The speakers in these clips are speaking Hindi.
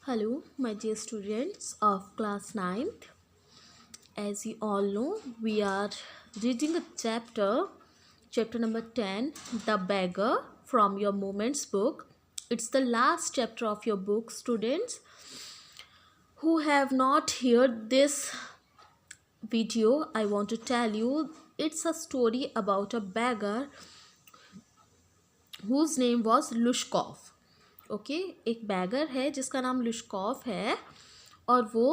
Hello, my dear students of class ninth. As you all know, we are reading a chapter number 10, The Beggar, from your Moments book. It's the last chapter of your book, students. Who have not heard this video, I want to tell you it's a story about a beggar whose name was Lushkov. Okay एक बैगर है जिसका नाम लुश्कॉफ है और वो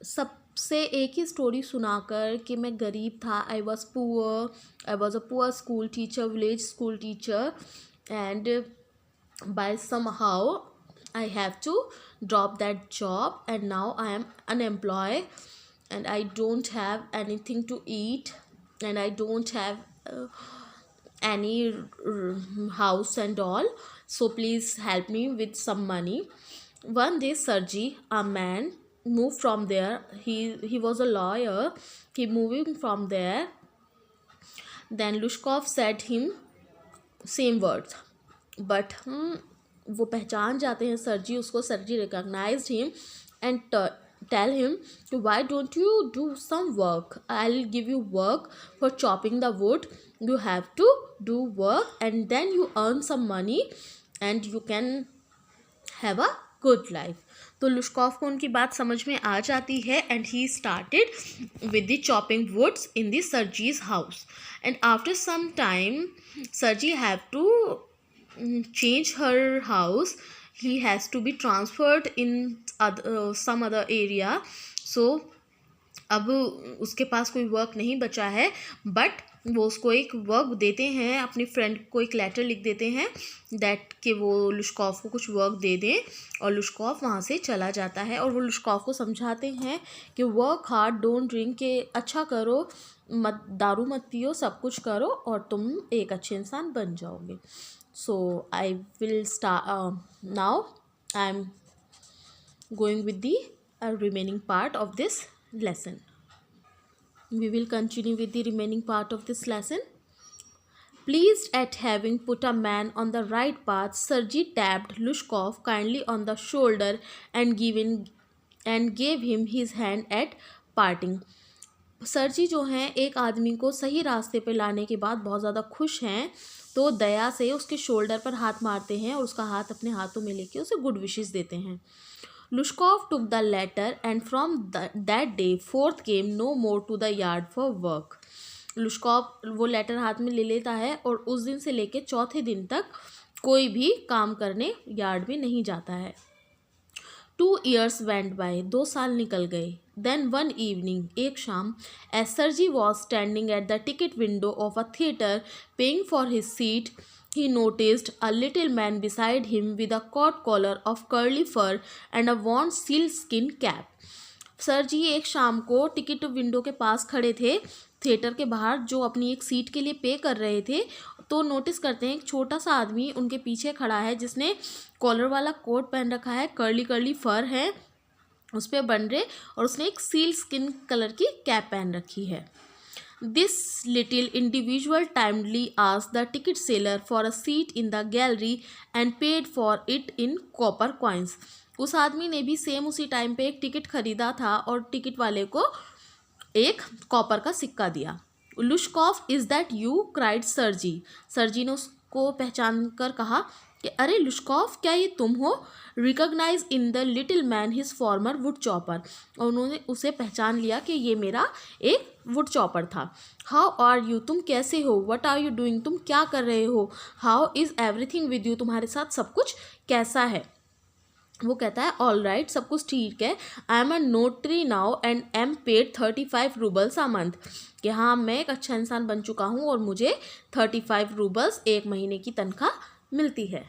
सबसे एक ही स्टोरी सुनाकर कि मैं गरीब था, I was a poor school teacher, village school teacher, and by somehow I have to drop that job and now I am unemployed and I don't have anything to eat and I don't have any house and all, so please help me with some money. One day Sergey, a man, moved from there. He was a lawyer. He moving from there. Then Lushkov said him same words, but वो पहचान जाते हैं सर्जी उसको. Sergei recognized him and tell him, why don't you do some work? I'll give you work for chopping the wood. You have to do work and then you earn some money and you can have a good life. तो लुश्कॉफ को उनकी बात समझ में आ जाती है and he started with the chopping woods in the Sergei's house. And after some time Sergei have to change her house. He has to be transferred in some other area. So अब उसके पास कोई वर्क नहीं बचा है, बट वो उसको एक वर्क देते हैं, अपनी फ्रेंड को एक लेटर लिख देते हैं दैट कि वो लुश्कॉफ को कुछ वर्क दे दें, और लुश्कॉफ वहाँ से चला जाता है. और वो लुश्कॉफ को समझाते हैं कि वर्क हार्ड, डोंट ड्रिंक, के अच्छा करो, मत दारू मत पियो, सब कुछ करो और तुम एक अच्छे इंसान बन जाओगे. So I will start now. I'm going with the remaining part of this lesson. We will continue with the remaining part of this lesson. Pleased at having put a man on the right path, Sergey tapped Lushkov kindly on the shoulder and gave him his hand at parting. सर्जी जो हैं एक आदमी को सही रास्ते पे लाने के बाद बहुत ज़्यादा खुश हैं, तो दया से उसके शोल्डर पर हाथ मारते हैं और उसका हाथ अपने हाथों में लेके उसे गुड विशेस देते हैं. Lushkoff took the letter and from that day forth came no more to the yard for work. Lushkoff वो लेटर हाथ में ले लेता है और उस दिन से लेके चौथे दिन तक कोई भी काम करने यार्ड में नहीं जाता है. 2 years went by. 2 साल निकल गए. Then one evening, एक शाम, as Sergey was standing at the ticket window of a theatre paying for his seat, he noticed a little man beside him with a coat collar of curly fur and a worn sealskin cap. सरजी एक शाम को टिकट विंडो के पास खड़े थे, थिएटर के बाहर, जो अपनी एक सीट के लिए पे कर रहे थे. तो नोटिस करते हैं एक छोटा सा आदमी उनके पीछे खड़ा है जिसने कॉलर वाला कोट पहन रखा है, कर्ली कर्ली फर है उस पर बन रहे, और उसने एक सील स्किन कलर की कैप पहन रखी है. This little individual timely asked the ticket seller for a seat in the gallery and paid for it in copper coins. उस आदमी ने भी सेम उसी टाइम पे एक टिकट खरीदा था और टिकट वाले को एक कॉपर का सिक्का दिया. लुश्कॉफ, इज़ दैट यू? क्राइड सर्जी. सर्जी ने उसको पहचान कर कहा कि अरे लुश्कॉफ, क्या ये तुम हो? Recognise in the little man his former wood chopper. और उन्होंने उसे पहचान लिया कि ये मेरा एक वुड चॉपर था. How are you? तुम कैसे हो? What are you doing? तुम क्या कर रहे हो? How is everything with you? तुम्हारे साथ सब कुछ कैसा है? वो कहता है ऑल राइट, सब कुछ ठीक है. I am a notary now and M paid 35 roubles a month. कि हाँ, मैं एक अच्छा इंसान बन चुका हूँ और मुझे 35 रूबल्स एक महीने की तनख्वाह मिलती है.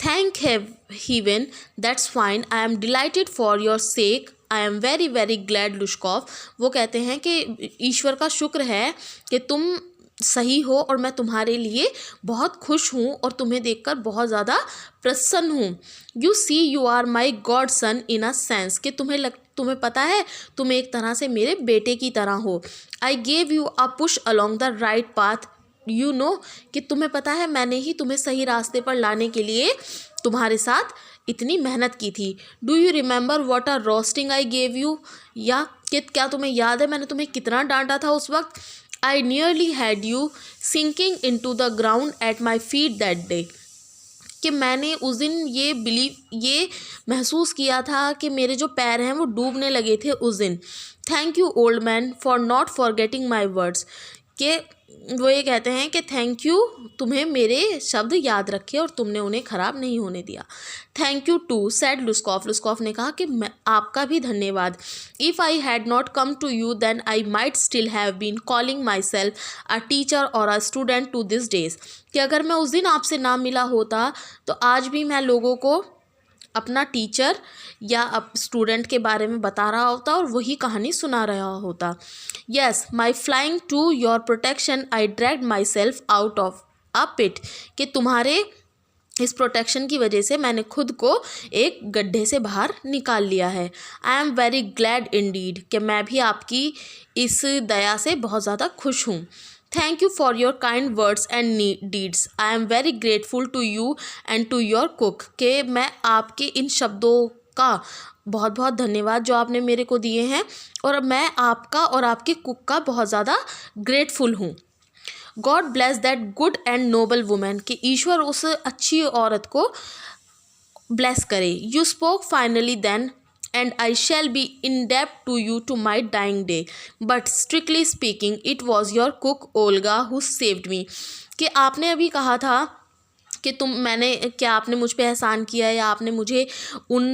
Thank heaven, that's fine, I am delighted for your sake, I am very very glad Lushkoff. वो कहते हैं कि ईश्वर का शुक्र है कि तुम सही हो और मैं तुम्हारे लिए बहुत खुश हूँ और तुम्हें देखकर बहुत ज़्यादा प्रसन्न हूँ. You see you are my god son in a sense, कि तुम्हें पता है तुम एक तरह से मेरे बेटे की तरह हो. आई gave you a push along the right path, you know, कि तुम्हें पता है मैंने ही तुम्हें सही रास्ते पर लाने के लिए तुम्हारे साथ इतनी मेहनत की थी। Do you remember what are roasting I gave you, या कि क्या तुम्हें याद है मैंने तुम्हें कितना डांटा था उस वक्त। I nearly had you sinking in to the ground at my feet that day, कि मैंने उस दिन ये महसूस किया था कि मेरे जो पैर हैं वो डूबने लगे थे उस दिन। Thank you old man for not forgetting my words, कि वो ये कहते हैं कि थैंक यू, तुम्हें मेरे शब्द याद रखे और तुमने उन्हें ख़राब नहीं होने दिया। Thank you too said Lushkoff, Lushkoff ने कहा कि मैं आपका भी धन्यवाद। If I had not come to you then I might still have been calling myself a teacher और a student to this days, कि अगर मैं उस दिन आपसे ना मिला होता तो आज भी मैं लोगों को अपना टीचर या अब स्टूडेंट के बारे में बता रहा होता और वही कहानी सुना रहा होता। Yes my flying to your protection I dragged myself out of a pit, कि तुम्हारे इस प्रोटेक्शन की वजह से मैंने खुद को एक गड्ढे से बाहर निकाल लिया है। आई एम वेरी ग्लैड इंडीड, कि मैं भी आपकी इस दया से बहुत ज़्यादा खुश हूँ। Thank you for your kind words and deeds, I am very grateful to you and to your cook, कि मैं आपके इन शब्दों का बहुत बहुत धन्यवाद जो आपने मेरे को दिए हैं, और मैं आपका और आपके कुक का बहुत ज़्यादा ग्रेटफुल हूँ। God bless that good and noble women, कि ईश्वर उस अच्छी औरत को ब्लेस करे। You spoke finally then and I shall be in डेब्ट to you to my dying day, but strictly speaking it was your cook Olga who saved me, कि आपने अभी कहा था कि क्या आपने मुझ पे एहसान किया या आपने मुझे उन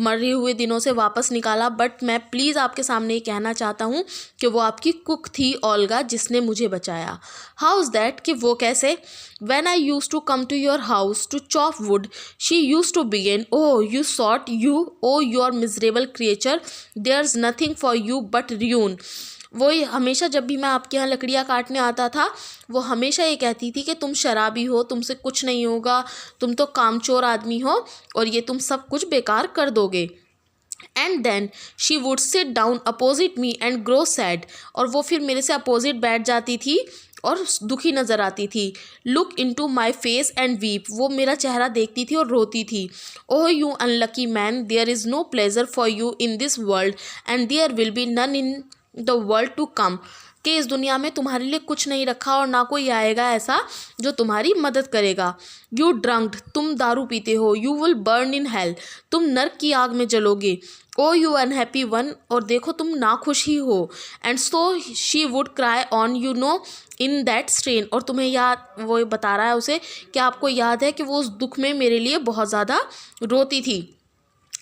मरे हुए दिनों से वापस निकाला, बट मैं प्लीज़ आपके सामने ये कहना चाहता हूँ कि वो आपकी कुक थी ओल्गा जिसने मुझे बचाया। हाउ इज़ दैट, कि वो कैसे। When I used to come to your house to chop wood, she used to begin, oh you sot you, oh your miserable creature, there's nothing for you but ruin। वो हमेशा जब भी मैं आपके यहाँ लकड़ियाँ काटने आता था वो हमेशा ये कहती थी कि तुम शराबी हो, तुमसे कुछ नहीं होगा, तुम तो कामचोर आदमी हो और ये तुम सब कुछ बेकार कर दोगे। And then she would sit down opposite me and grow sad, और वो फिर मेरे से अपोजिट बैठ जाती थी और दुखी नज़र आती थी। Look into my face and weep, वो मेरा चेहरा देखती थी और रोती थी। Oh you unlucky man, there is no pleasure for you in this world and there will be none in the world to come, कि इस दुनिया में तुम्हारे लिए कुछ नहीं रखा और ना कोई आएगा ऐसा जो तुम्हारी मदद करेगा। यू ड्रंक्ड, तुम दारू पीते हो। You will burn in hell, तुम नर्क की आग में जलोगे। ओ यू अनहैप्पी वन, और देखो तुम नाखुश ही हो। And so she would cry on you know in that strain, और तुम्हें याद, वो बता रहा है उसे कि आपको याद है कि वो उस दुख में मेरे लिए बहुत ज़्यादा रोती थी।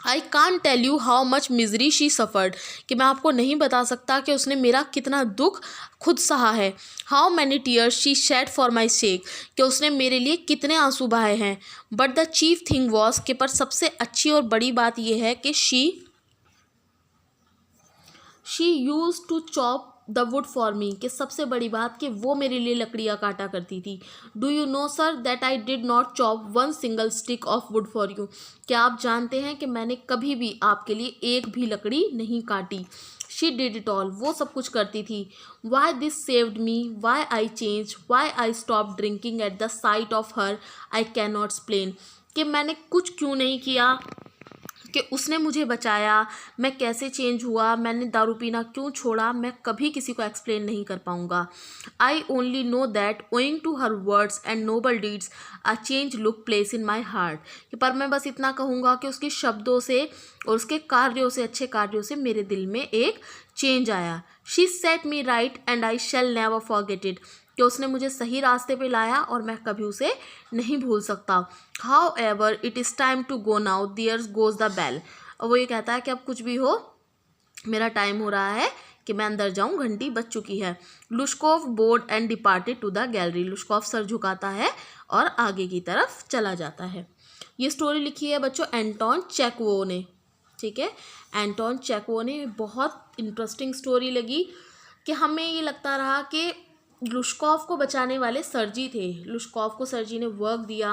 I can't tell you how much misery she suffered, कि मैं आपको नहीं बता सकता कि उसने मेरा कितना दुख खुद सहा है। How many tears she shed for my sake, कि उसने मेरे लिए कितने आंसू बहाए हैं। But the chief thing was, कि पर सबसे अच्छी और बड़ी बात यह है कि she use to chop the wood for me, कि सबसे बड़ी बात कि वो मेरे लिए लकड़ियाँ काटा करती थी। Do you know sir that I did not chop one single stick of would for you, क्या आप जानते हैं कि मैंने कभी भी आपके लिए एक भी लकड़ी नहीं काटी। शी डिड इट ऑल, वो सब कुछ करती थी। Why this saved me, why I change, why I stop drinking at the sight of her, I cannot explain, कि मैंने कुछ क्यों नहीं किया, कि उसने मुझे बचाया, मैं कैसे चेंज हुआ, मैंने दारू पीना क्यों छोड़ा, मैं कभी किसी को एक्सप्लेन नहीं कर पाऊँगा। I only know that owing to her words and noble deeds a change look place in my heart, पर मैं बस इतना कहूँगा कि उसके शब्दों से और उसके कार्यों से, अच्छे कार्यों से मेरे दिल में एक चेंज आया। She said me right and I shell never forget it, कि उसने मुझे सही रास्ते पे लाया और मैं कभी उसे नहीं भूल सकता। However it is time to go now, there goes the bell, और वो ये कहता है कि अब कुछ भी हो मेरा टाइम हो रहा है कि मैं अंदर जाऊं, घंटी बज चुकी है। Lushkoff bowed and departed to the gallery, Lushkoff सर झुकाता है और आगे की तरफ चला जाता है। ये स्टोरी लिखी है बच्चों एंटोन चेखोव ने, ठीक है, एंटोन चेखोव ने। बहुत इंटरेस्टिंग स्टोरी लगी कि हमें ये लगता रहा कि लुश्कोव को बचाने वाले सर जी थे। लुश्कोव को सर जी ने वर्क दिया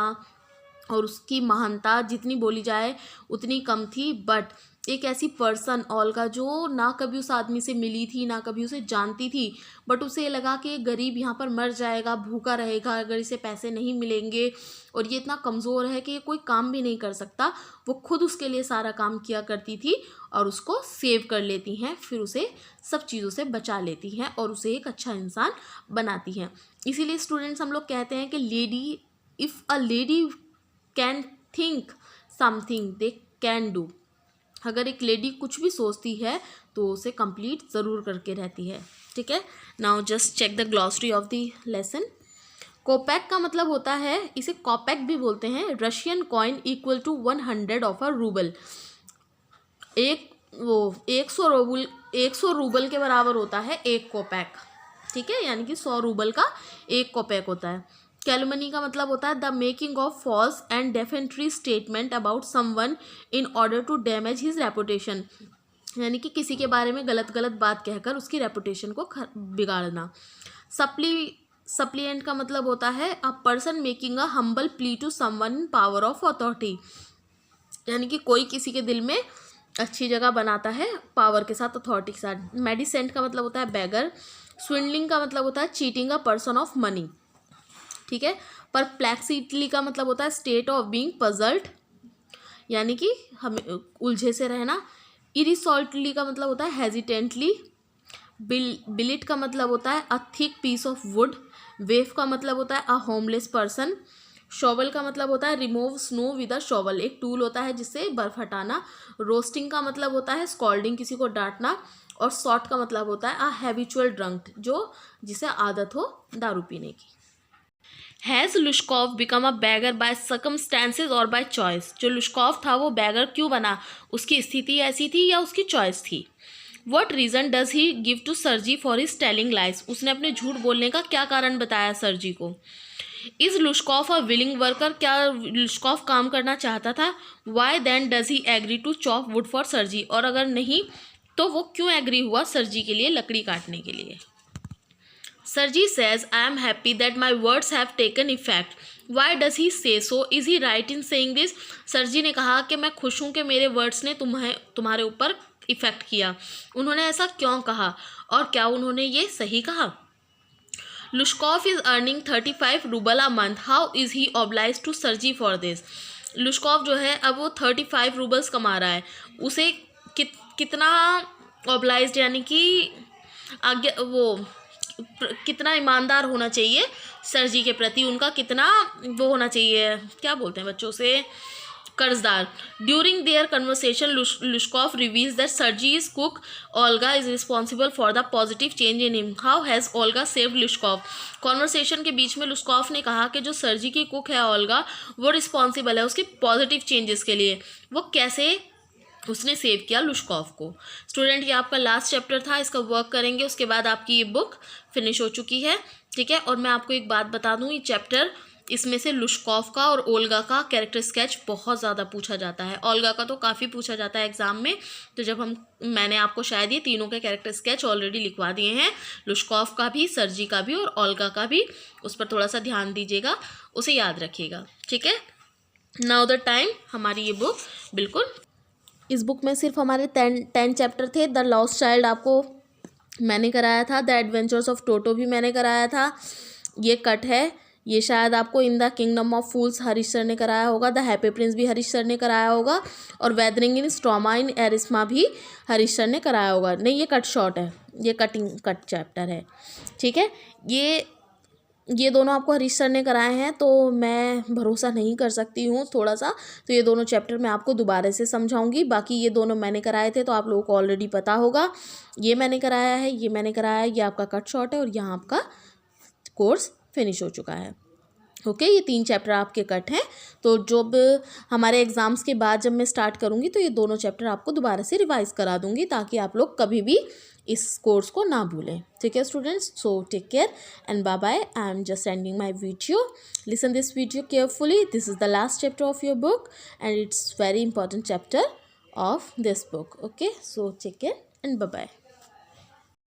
और उसकी महानता जितनी बोली जाए उतनी कम थी। बट एक ऐसी पर्सन ओल्गा जो ना कभी उस आदमी से मिली थी, ना कभी उसे जानती थी, बट उसे लगा कि गरीब यहाँ पर मर जाएगा, भूखा रहेगा अगर इसे पैसे नहीं मिलेंगे, और ये इतना कमज़ोर है कि ये कोई काम भी नहीं कर सकता। वो खुद उसके लिए सारा काम किया करती थी और उसको सेव कर लेती हैं, फिर उसे सब चीज़ों से बचा लेती हैं और उसे एक अच्छा इंसान बनाती हैं। इसीलिए स्टूडेंट्स हम लोग कहते हैं कि lady, if a lady can think something they can do. अगर एक लेडी कुछ भी सोचती है तो उसे कंप्लीट ज़रूर करके रहती है। ठीक है, now just check the glossary of the lesson. Kopeck का मतलब होता है, इसे कॉपैक भी बोलते हैं, Russian coin equal to 100 of a rouble. 100 rouble के बराबर होता है एक कोपैक। ठीक है, यानी कि 100 रूबल का एक कोपैक होता है। कैलुमनी का मतलब होता है the making of false and defamatory statement about someone in order to damage his reputation, यानी कि किसी के बारे में गलत गलत बात कहकर उसकी रेपुटेशन को बिगाड़ना। सप्लीएंट का मतलब होता है a person making a humble plea to someone in power of authority, यानी कि कोई किसी के दिल में अच्छी जगह बनाता है पावर के साथ, अथॉरिटी के साथ। मेडिसेंट का मतलब होता है बेगर। स्विंडलिंग का मतलब होता है cheating a person of money. ठीक है, परप्लेक्सिटी का मतलब होता है स्टेट ऑफ बीइंग पजल्ड, यानी कि हमें उलझे से रहना। इरिसॉल्टली का मतलब होता है हेजिटेंटली। बिलिट का मतलब होता है a thick piece of wood. Wave का मतलब होता है अ होमलेस पर्सन। शॉवल का मतलब होता है remove snow with a shovel, एक टूल होता है जिससे बर्फ हटाना। रोस्टिंग का मतलब होता है स्कॉल्डिंग, किसी को डांटना। और सॉट का मतलब होता है अ हैबिचुअल ड्रंक, जो जिसे आदत हो दारू पीने की। Has Lushkoff become a beggar by circumstances और बाय चॉइस, जो लुश्कॉफ था वो बैगर क्यों बना, उसकी स्थिति ऐसी थी या उसकी चॉइस थी। What reason does he give to Sergei for his telling lies, उसने अपने झूठ बोलने का क्या कारण बताया सर्जी को। Is Lushkoff a willing worker, क्या लुश्कॉफ काम करना चाहता था। Why then does he agree to chop wood for Sergei, और अगर नहीं तो वो क्यों एग्री हुआ सर्जी के लिए लकड़ी काटने के लिए। Sergi says, I am happy that my words have taken effect. Why does he say so? Is he right in saying this? सर्जी ने कहा कि मैं खुश हूँ कि मेरे वर्ड्स ने तुम्हारे ऊपर इफेक्ट किया। उन्होंने ऐसा क्यों कहा और क्या उन्होंने ये सही कहा। Lushkoff is earning 35 rouble a month, how is he obliged to Sergei for this. Lushkoff जो है अब वो 35 रूबल्स कमा रहा है, उसे कितना ऑब्लाइज्ड, यानी कि आगे वो कितना ईमानदार होना चाहिए सर्जी के प्रति, उनका कितना वो होना चाहिए, क्या बोलते हैं बच्चों से, कर्जदार। During their conversation Lushkoff reveals that Sergei's cook Olga is responsible for the positive change in him. How has Olga saved Lushkoff. Conversation के बीच में लुश्कॉफ ने कहा कि जो सर्जी की कुक है ओल्गा, वो रिस्पॉन्सिबल है उसके पॉजिटिव चेंजेस के लिए। वो कैसे उसने सेव किया लुश्कॉफ को। स्टूडेंट, ये आपका लास्ट चैप्टर था, इसका वर्क करेंगे, उसके बाद आपकी ये बुक फिनिश हो चुकी है। ठीक है, और मैं आपको एक बात बता दूं, ये चैप्टर, इसमें से लुश्कॉफ का और ओल्गा का कैरेक्टर स्केच बहुत ज़्यादा पूछा जाता है। ओल्गा का तो काफ़ी पूछा जाता है एग्जाम में, तो जब मैंने आपको शायद ये तीनों के कैरेक्टर स्केच ऑलरेडी लिखवा दिए हैं, लुश्कॉफ का भी, सर्जी का भी और ओल्गा का भी, उस पर थोड़ा सा ध्यान दीजिएगा, उसे याद रखिएगा। ठीक है, नाउ द टाइम, हमारी ये बुक बिल्कुल, इस बुक में सिर्फ हमारे 10 चैप्टर थे। द लॉस्ट चाइल्ड आपको मैंने कराया था, द एडवेंचर्स ऑफ टोटो भी मैंने कराया था। ये कट है, ये शायद आपको in the kingdom of fools Harish sir ने कराया होगा। द हैप्पी प्रिंस भी हरीश सर ने कराया होगा, और वेदरिंग इन स्ट्रोमा इन एरिस्मा भी हरीश सर ने कराया होगा। नहीं, ये कट शॉर्ट है, ये कट चैप्टर है। ठीक है, ये दोनों आपको हरीश सर ने कराए हैं, तो मैं भरोसा नहीं कर सकती हूँ थोड़ा सा, तो ये दोनों चैप्टर मैं आपको दोबारा से समझाऊंगी। बाकी ये दोनों मैंने कराए थे तो आप लोगों को ऑलरेडी पता होगा, ये मैंने कराया है, ये मैंने कराया है, ये आपका कट शॉर्ट है, और यहाँ आपका कोर्स फिनिश हो चुका है। ओके, ये 3 चैप्टर आपके कट हैं, तो जब हमारे एग्ज़ाम्स के बाद जब मैं स्टार्ट करूँगी तो ये दोनों चैप्टर आपको दोबारा से रिवाइज़ करा दूँगी, ताकि आप लोग कभी भी इस कोर्स को ना भूलें। ठीक है students, so take care and bye bye. I am just ending my video, listen this video carefully, this is the last chapter of your book and it's very important chapter of this book. Okay, so take care and bye bye.